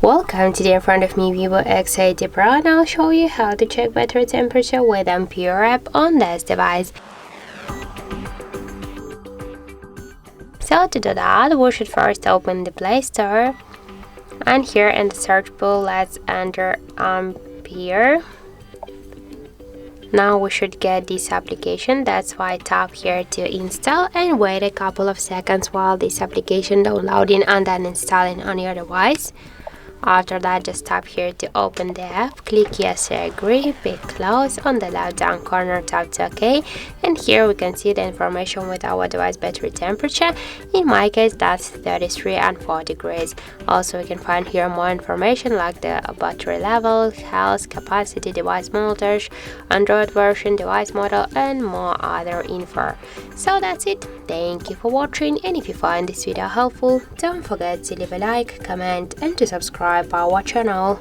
Welcome. Today in front of me VIVO X80 Pro, and I'll show you how to check battery temperature with Ampere app on this device. So to do that, we should first open the Play Store, and here in the search bar let's enter Ampere. Now we should get this application, that's why tap here to install and wait a couple of seconds while this application downloading and then installing on your device. After that, just tap here to open the app, click yes, I agree, pick close. On the left down corner tap to OK, and here we can see the information with our device battery temperature. In my case that's 33 and 4 degrees. Also we can find here more information like the battery level, health, capacity, device voltage, Android version, device model, and more other info. So that's it. Thank you for watching, and if you find this video helpful, don't forget to leave a like, comment and to subscribe our channel.